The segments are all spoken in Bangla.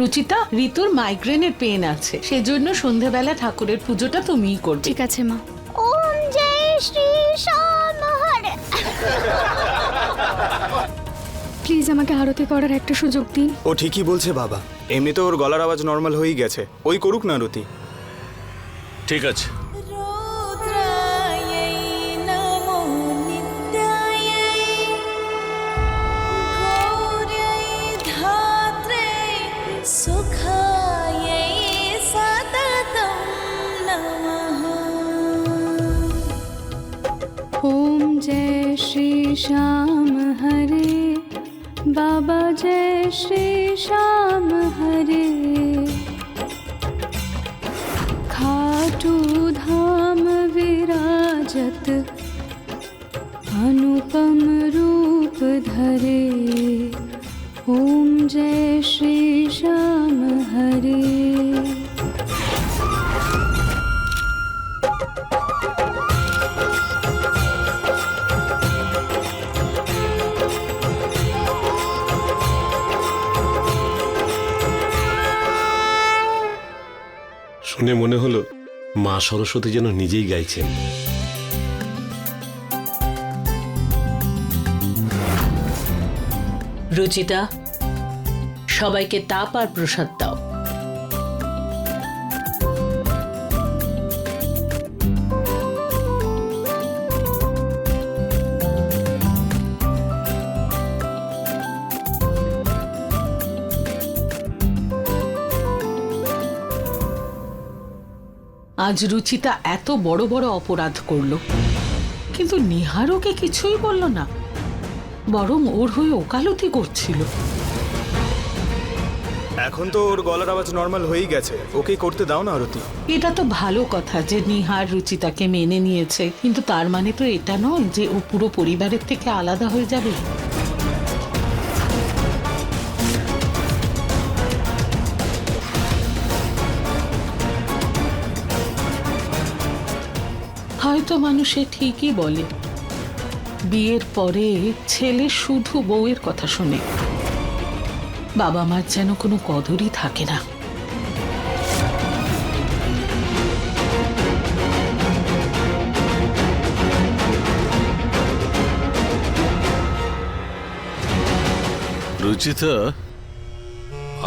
রুচিতা, ঋতুর মাইগ্রেনের পেন আছে, সেজন্য সন্ধ্যাবেলা ঠাকুরের পুজোটা তুমিই করবে। ঠিক আছে মা। ওম জয় শ্রী শ্যাম হরে। প্লিজ আমাকে আরতি করার একটা সুযোগ দিন। ও ঠিকই বলছে বাবা, এমনিতে ওর গলার আওয়াজ নর্মাল হয়েই গেছে, ওই করুক না আরতি। ঠিক আছে। ओम जय श्री श्याम हरे, बाबा जय श्री श्याम हरे। खाटू धाम विराजत, अनुपम रूप धरे। ओम जय श्री श्याम हरे। শুনে মনে হলো মা সরস্বতী যেন নিজেই গাইছেন। রুচিতা, সবাইকে তাপ আর প্রসাদ দাও। আজ রুচিতা এত বড় বড় অপরাধ করলো, কিন্তু নিহার ওকে কিছুই বলল না, বরং ওর হয়ে ওকালতি করছিল। এখন তো ওর গলার আওয়াজ নর্মাল হয়েই গেছে, ওকে করতে দাও না আরতি। এটা তো ভালো কথা যে নিহার রুচিতাকে মেনে নিয়েছে, কিন্তু তার মানে তো এটা নয় যে ও পুরো পরিবারের থেকে আলাদা হয়ে যাবে। হয়তো মানুষে ঠিকই বলে, বিয়ের পরে ছেলে শুধু বউয়ের কথা শোনে, বাবা মার যেন কোনো কদরই থাকে না। রুচিতা,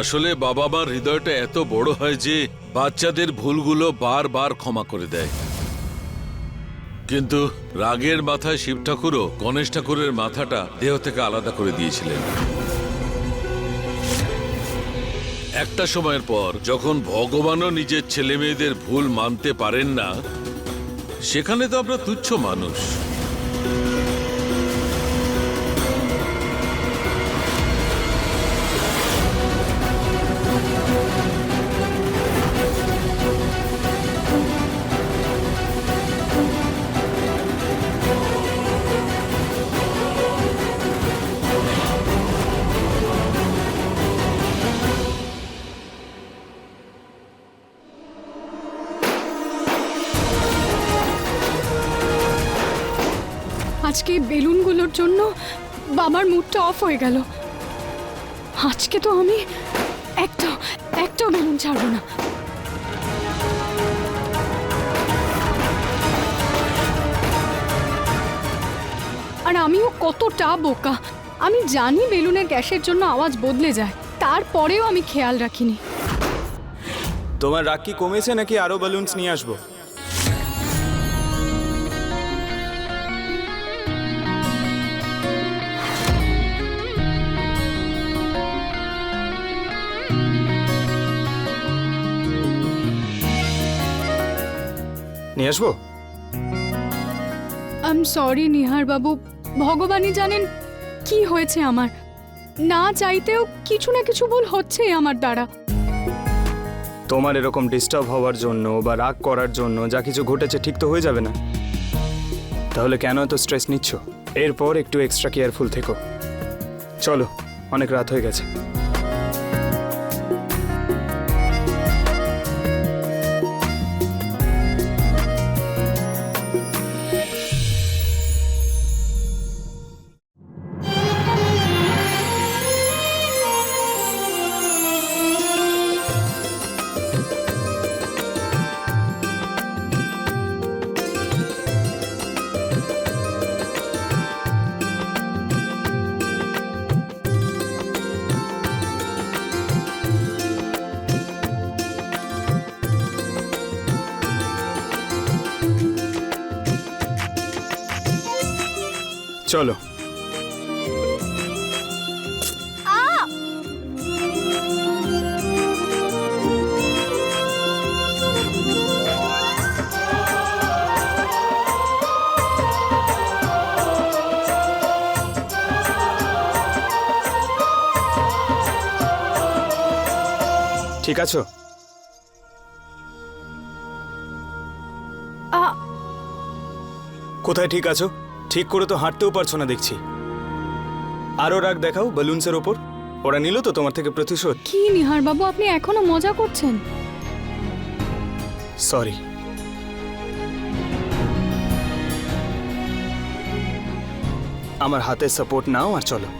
আসলে বাবা মার হৃদয়টা এত বড় হয় যে বাচ্চাদের ভুলগুলো বারবার ক্ষমা করে দেয়। কিন্তু রাগের মাথায় শিব ঠাকুরও গণেশ ঠাকুরের মাথাটা দেহ থেকে আলাদা করে দিয়েছিলেন। একটা সময়ের পর যখন ভগবানও নিজের ছেলে মেয়েদের ভুল মানতে পারেন না, সেখানে তো আমরা তুচ্ছ মানুষ। আজকে এই বেলুনগুলোর জন্য বাবার মুডটা অফ হয়ে গেল। আজকে তো আমি একটাও বেলুন ছাড়বো না। আর আমিও কতটা বোকা, আমি জানি বেলুনের গ্যাসের জন্য আওয়াজ বদলে যায়, তারপরেও আমি খেয়াল রাখিনি। তোমার রাগ কি কমেছে নাকি আরো বেলুনস নিয়ে আসবো? নিয়ে আসবো? আই এম সরি নিহার বাবু, ভগবানই জানেন কি হয়েছে আমার। না চাইতেও কিছু না কিছু ভুল হচ্ছেই আমার দ্বারা। তোমার এরকম ডিস্টার্ব হওয়ার জন্য বা রাগ করার জন্য যা কিছু ঘটেছে ঠিক তো হয়ে যাবে না? তাহলে কেন এত স্ট্রেস নিচ্ছ? এরপর একটু এক্সট্রা কেয়ারফুল থেকো। চলো, অনেক রাত হয়ে গেছে। চলো। ঠিক আছো? কোথায় ঠিক আছো? ঠিক করে তো হাঁটতেও পারছো না দেখছি। আরো রাগ দেখাও বেলুনসের ওপর। ওরা নিল তো তোমার থেকে প্রতিশোধ। কি নিহার বাবু, আপনি এখনো মজা করছেন? সরি। আমার হাতে সাপোর্ট নাও আর চলো।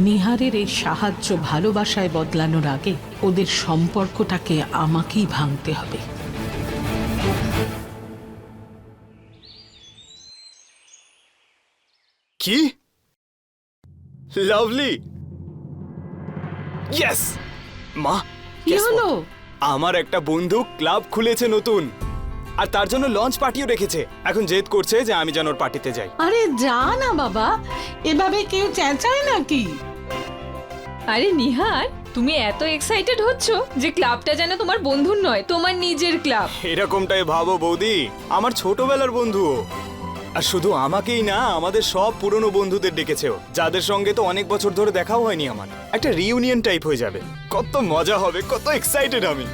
নিহারের এই সাহায্য ভালোবাসায় বদলানোর আগে ওদের সম্পর্কটাকে আমাকেই ভাঙতে হবে। কি? লাভলি। ইয়েস মা। কি guess হলো? what? আমার একটা বন্ধু ক্লাব খুলেছে নতুন, আর তার জন্য লঞ্চ পার্টিও রেখেছে। এখন জেদ করছে যে আমি যেন ওর পার্টিতে যাই। আরে যা না বাবা, এভাবে কেউ চেঁচায় নাকি? আরে নিহার, তুমি এত এক্সাইটেড হচ্ছ যে ক্লাবটা যেন তোমার বন্ধুর নয়, তোমার নিজের ক্লাব। এরকমটাই ভাবো বৌদি, আমার ছোটবেলার বন্ধু ও। আর শুধু আমাকেই না, আমাদের সব পুরনো বন্ধুদের ডেকেছে ও, যাদের সঙ্গে তো অনেক বছর ধরে দেখাও হয়নি আমার। একটা রিইউনিয়ন টাইপ হয়ে যাবে। কত মজা হবে, কত এক্সাইটেড আমি।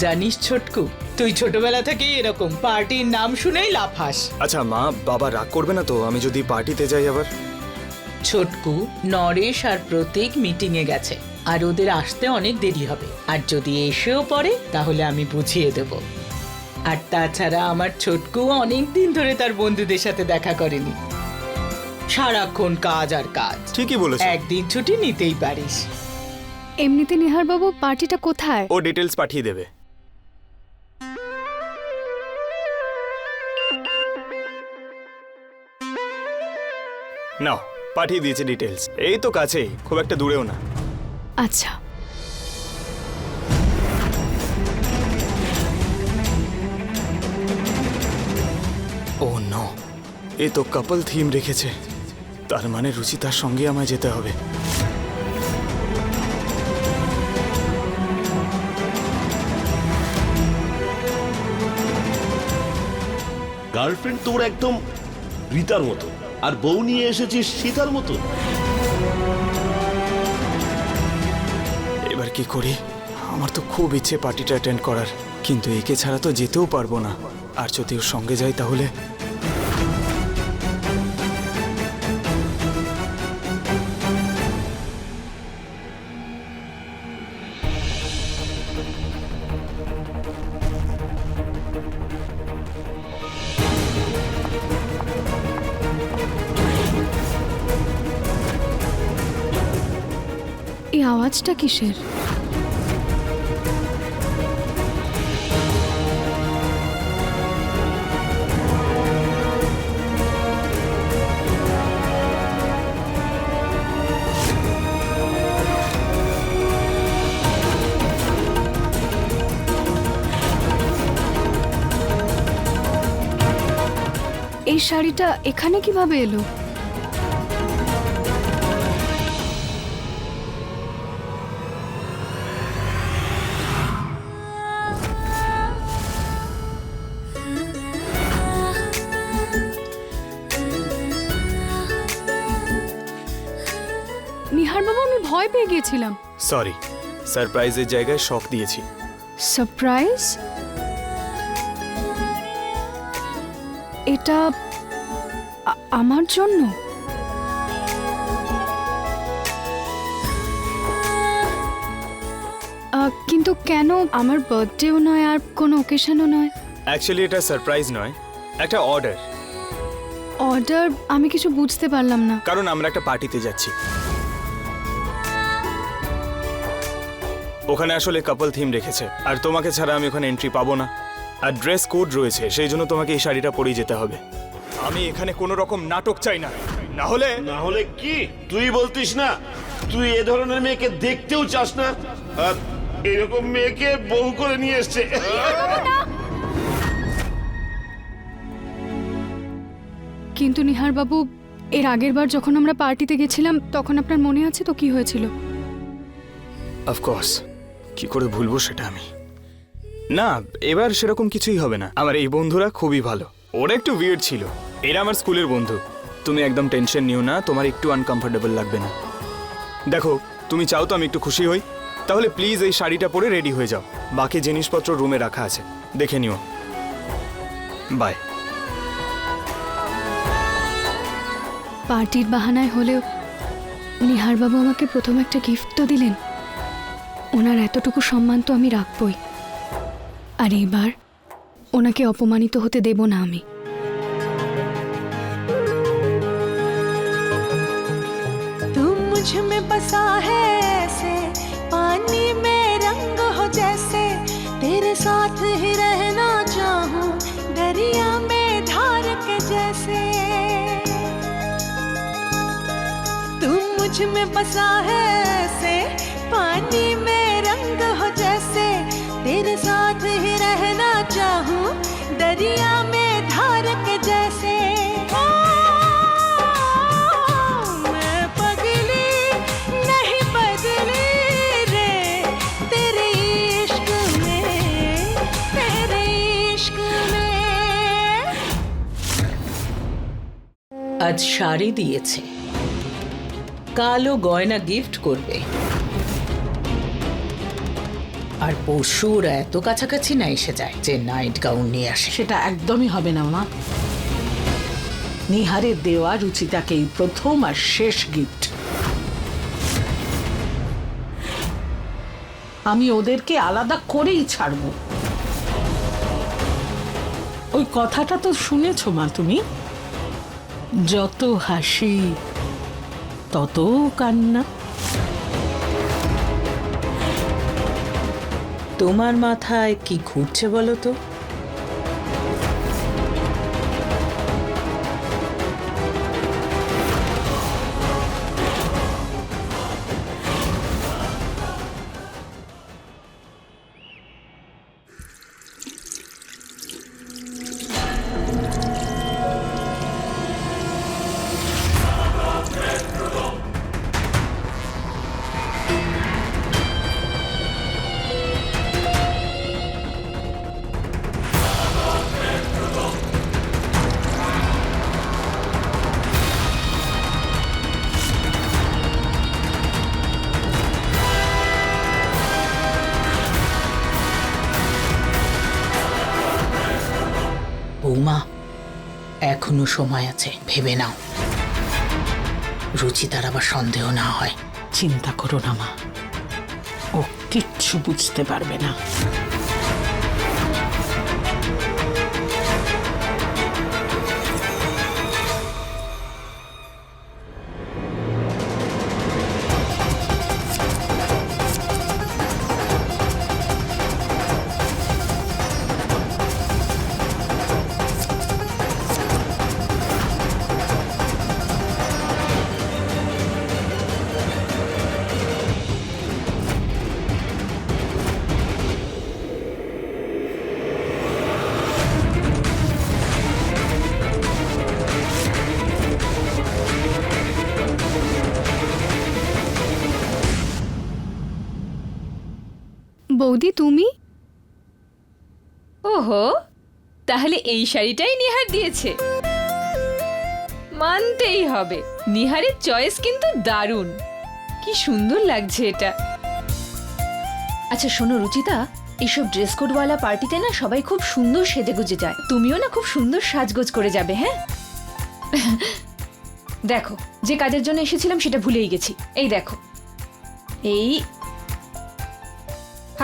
জানিস ছোটকু, তুই ছোটবেলা থেকেই এরকম পার্টির নাম শুনেই লাফাস। আচ্ছা মা, বাবা রাগ করবে না তো আমি যদি পার্টিতে যাই আবার? ছোটকু, নরেশ আর প্রতীক মিটিং এ গেছে, আর ওদের আসতে অনেক দেরি হবে। আর যদি এসেও পড়ে তাহলে আমি বুঝিয়ে দেব। আর তাছাড়া আমার ছোটকু অনেক দিন ধরে তার বন্ধুদের সাথে দেখা করেনি। সারাক্ষণ কাজ আর কাজ। ঠিকই বলেছো। একদিন ছুটি নিতেই পারিস। এমনিতে নিহার বাবু, পার্টিটা কোথায়? ও ডিটেলস পাঠিয়ে দেবে। নাও, পাঠিয়ে দিয়েছে ডিটেলস। এই তো কাছেই, খুব একটা দূরেও না। আচ্ছা। ও নো, এ তো কাপল থিম রেখেছে। তার মানে রুচিতার সঙ্গে আমায় যেতে হবে। গার্লফ্রেন্ড তোর একদম রীতার মতো, আর বউ নিয়ে এসেছিস সীতার মতো। এবার কি করি? আমার তো খুব ইচ্ছে পার্টিটা অ্যাটেন্ড করার, কিন্তু একে ছাড়া তো যেতেও পারবো না। আর যদি ওর সঙ্গে যাই তাহলে এই আওয়াজটা কিসের? এই শাড়িটা এখানে কিভাবে এলো? নিহার বাবু, আমি ভয় পেয়ে গিয়েছিলাম। সরি, সারপ্রাইজের জায়গায় শক দিয়েছি। সারপ্রাইজ? এটা আমার জন্য? কিন্তু কেন? আমার বার্থডেও নয় আর কোনো ওকেশনও নয়। অ্যাকচুয়ালি এটা সারপ্রাইজ নয়, একটা অর্ডার। অর্ডার? আমি কিছু বুঝতে পারলাম না। কারণ আমরা একটা পার্টিতে যাচ্ছি, ওখানে আসলে কাপল থিম রেখেছে, আর তোমাকে ছাড়া আমি ওখানে এন্ট্রি পাবো না। আর ড্রেস কোড রয়েছে, সেই জন্য তোমাকে এই শাড়িটা পরেই যেতে হবে। আমি এখানে কোনো রকম নাটক চাই না, না হলে না হলে কি তুই বলতিস না তুই এ ধরনের মেয়েকে দেখতেও চাস না, আর এরকম মেয়েকে বউ করে নিয়ে এসছে। কিন্তু নিহার বাবু, এর আগের বার যখন আমরা পার্টিতে গেছিলাম তখন আপনার মনে আছে তো কি হয়েছিল? অফকোর্স, কি করে ভুলবো সেটা আমি। না, এবার সেরকম কিছুই হবে না। আমার এই বন্ধুরা খুবই ভালো, ওরা একটু উইয়ার্ড ছিল, এরা আমার স্কুলের বন্ধু। তুমি একদম টেনশন নিও না, তোমার একটু আনকমফোর্টেবল লাগবে না। দেখো, তুমি চাও তো আমি একটু খুশি হই, তাহলে প্লিজ এই শাড়িটা পরে রেডি হয়ে যাও। বাকি জিনিসপত্র রুমে রাখা আছে, দেখে নিও। বাই। পার্টির বাহানায় হলেও নিহার বাবু আমাকে প্রথম একটা গিফট তো দিলেন। ওনার এতটুকু সম্মান তো আমি রাখবই, আর এইবার ওনাকে অপমানিত হতে দেব না আমি। तुम मुझ में बसा है ऐसे, पानी में रंग हो जैसे, तेरे साथ ही रहना चाहूं, दरिया में धार के जैसे। तुम मुझ में बसा है ऐसे, पानी में रंग हो जैसे, तेरे साथ ही रहना चाहूं, दरिया में धार के जैसे। আজ শাড়ি দিয়েছে, কালো গয়না গিফট করবে, আর পরশু ওরা এত কাছাকাছি না এসে যায় যে নাইট গাউন নিয়ে আসে। সেটা একদমই হবে না মা। নিহারের দেওয়া রুচিতাকে এই প্রথম আর শেষ গিফট। আমি ওদেরকে আলাদা করেই ছাড়বো। ওই কথাটা তো শুনেছো মা তুমি, যত হাসি তত কান্না। তোমার মাথায় কি ঘুরছে বলো তো? বৌমা, এখনো সময় আছে, ভেবে নাও, রুচিতার আবার সন্দেহ না হয়। চিন্তা করো না মা, ও কিচ্ছু বুঝতে পারবে না। বৌদি, তুমি? ওহো, তাহলে এই শাড়িটাই নিহার দিয়েছে। মানতেই হবে, নিহারের চয়েস কিন্তু দারুণ। কি সুন্দর লাগছে এটা। আচ্ছা শোনো রুচিতা, এইসব ড্রেস কোডওয়ালা পার্টিতে না সবাই খুব সুন্দর সেজেগুজে যায়, তুমিও না খুব সুন্দর সাজগোজ করে যাবে। হ্যাঁ দেখো, যে কাজের জন্য এসেছিলাম সেটা ভুলেই গেছি। এই দেখো, এই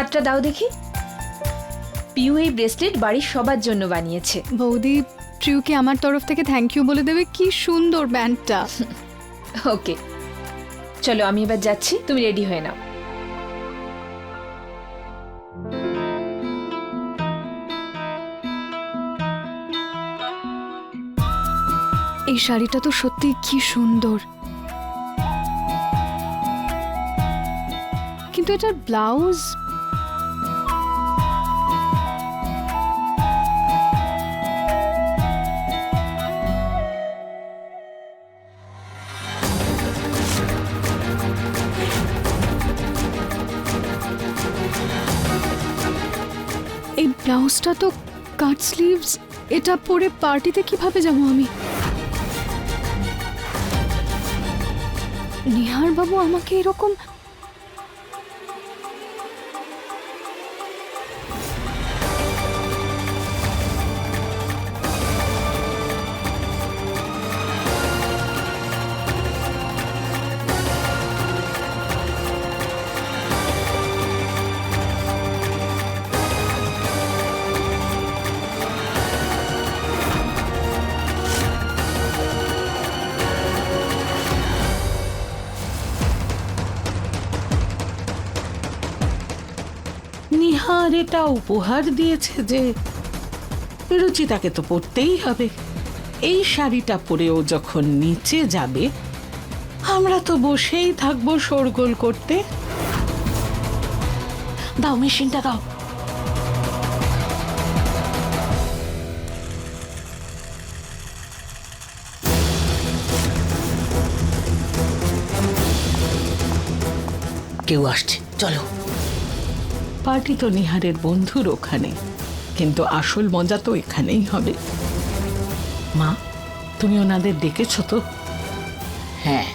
হাতটা দাও দেখি। পিউ এই ব্রেসলেট বাড়ির সবার জন্য বানিয়েছে। বৌদি, প্রিয়কে আমার তরফ থেকে থ্যাংক ইউ বলে দেবে। কি সুন্দর ব্যান্ডটা। ওকে, চলো আমি এবার যাচ্ছি, তুমি রেডি হয়ে নাও। এই শাড়িটা তো সত্যি কি সুন্দর, কিন্তু এটার ব্লাউজ এই ব্লাউজটা তো কাট স্লিভস। এটা পরে পার্টিতে কিভাবে যাবো আমি? নিহার বাবু আমাকে এরকম নিহার এটা উপহার দিয়েছে যে রুচিতাকে তো পরতেই হবে। এই শাড়িটা পরেও যখন নিচে যাবে আমরা তো বসেই থাকবো শোরগোল করতে। দাও মেশিনটা দাও। কেউ আসছে, চলো। পার্টি তো নিহারের বন্ধুর ওখানে, কিন্তু আসল মজা তো এখানেই হবে। মা, তুমি ওনাদের ডেকেছো তো? হ্যাঁ,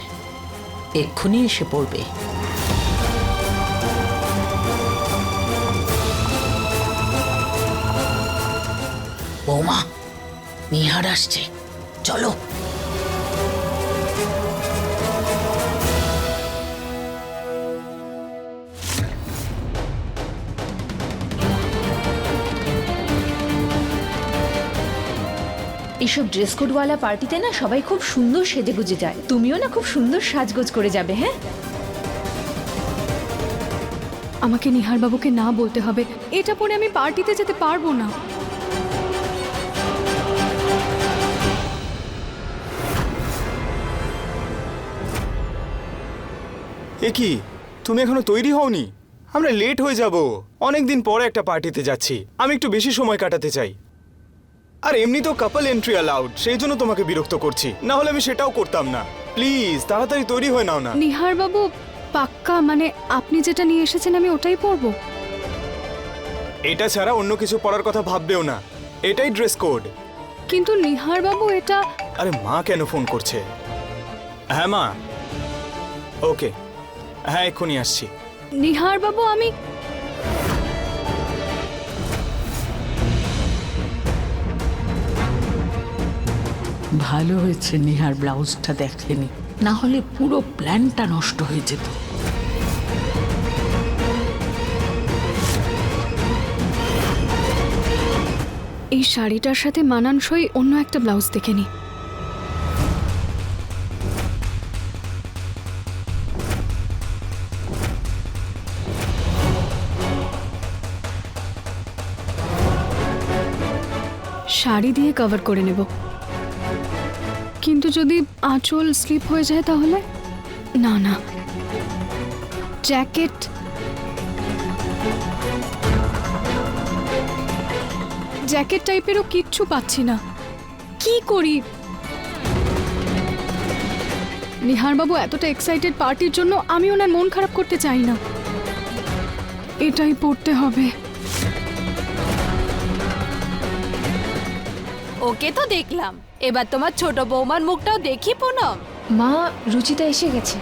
এক্ষুনি এসে পড়বে। বৌমা, নিহার আসছে, চলো। এইসব ড্রেস কোডওয়ালা পার্টিতে না সবাই খুব সুন্দর সেজেগুজে যায়। তুমিও না খুব সুন্দর সাজগোজ করে যাবে। হ্যাঁ, আমাকে নিহার বাবুকে না বলতে হবে। এটা পরে আমি পার্টিতে যেতে পারবো না। এ কি, তুমি এখনো তৈরি হওনি? আমরা লেট হয়ে যাব। অনেকদিন পরে একটা পার্টিতে যাচ্ছি, আমি একটু বেশি সময় কাটাতে চাই। আর এমনি তো কাপল এন্ট্রি অ্যালাউড, সেই জন্য তোমাকে বিরক্ত করছি, না হলে আমি সেটাও করতাম না। প্লিজ তাড়াতাড়ি তৈরি হয়ে নাও না। নিহার বাবু, পাক্কা মানে আপনি যেটা নিয়ে এসেছেন আমি ওটাই পরবো? এটা ছাড়া অন্য কিছু পড়ার কথা ভাববেও না, এটাই ড্রেস কোড। কিন্তু নিহার বাবু এটা। আরে মা কেন ফোন করছে? হ্যাঁ মা, ওকে, হ্যাঁ এক্ষুনি আসছি। নিহার বাবু আমি। ভালো হয়েছে নিহার ব্লাউজটা দেখেনি, না হলে পুরো প্ল্যানটা নষ্ট হয়ে যেত। এই শাড়িটার সাথে মানানসই অন্য একটা ব্লাউজ দেখে নি। শাড়ি দিয়ে কভার করে নেব, কিন্তু যদি আঁচল স্লিপ হয়ে যায় তাহলে? না না, জ্যাকেট। জ্যাকেট টাইপেরও কিচ্ছু পাচ্ছি না, কি করি? নিহার বাবু এতটা এক্সাইটেড পার্টির জন্য, আমি ওনার মন খারাপ করতে চাই না। এটাই পড়তে হবে। ওকে তো দেখলাম, এবার তোমার ছোট বৌমার মুখটাও দেখি পুনম। মা, রুচিতা এসে গেছে।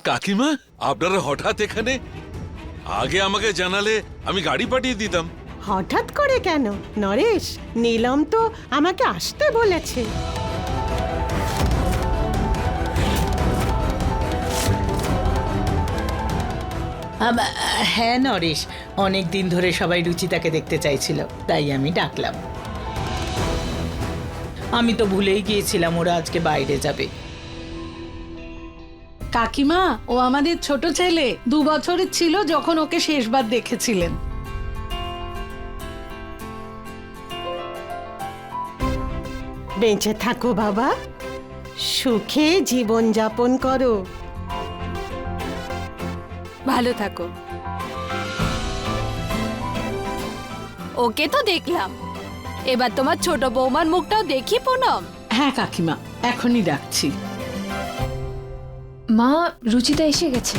কাকিমা, আপনারা হঠাৎ এখানে? আগে আমাকে জানালে আমি গাড়ি পাঠিয়ে দিতাম। হঠাৎ করে কেন নরেশ? নীলম তো আমাকে আসতে বলেছে। হ্যাঁ নরেশ, অনেক দিন ধরে সবাই রুচিতাকে দেখতে চাইছিল, তাই আমি ডাকলাম। আমি তো ভুলেই গিয়েছিলাম ওরা আজকে বাইরে যাবে। কাকিমা, ও আমাদের ছোট ছেলে, 2 বছরের ছিল যখন ওকে শেষবার দেখেছিলেন। বেঁচে থাকো বাবা, সুখে জীবন যাপন করো। ভালো থাকো। ওকে তো দেখলাম, এবার তোমার ছোট বৌমার মুখটাও দেখি পুনম। হ্যাঁ কাকিমা, এখনই ডাকছি। মা, রুচিতা এসে গেছে।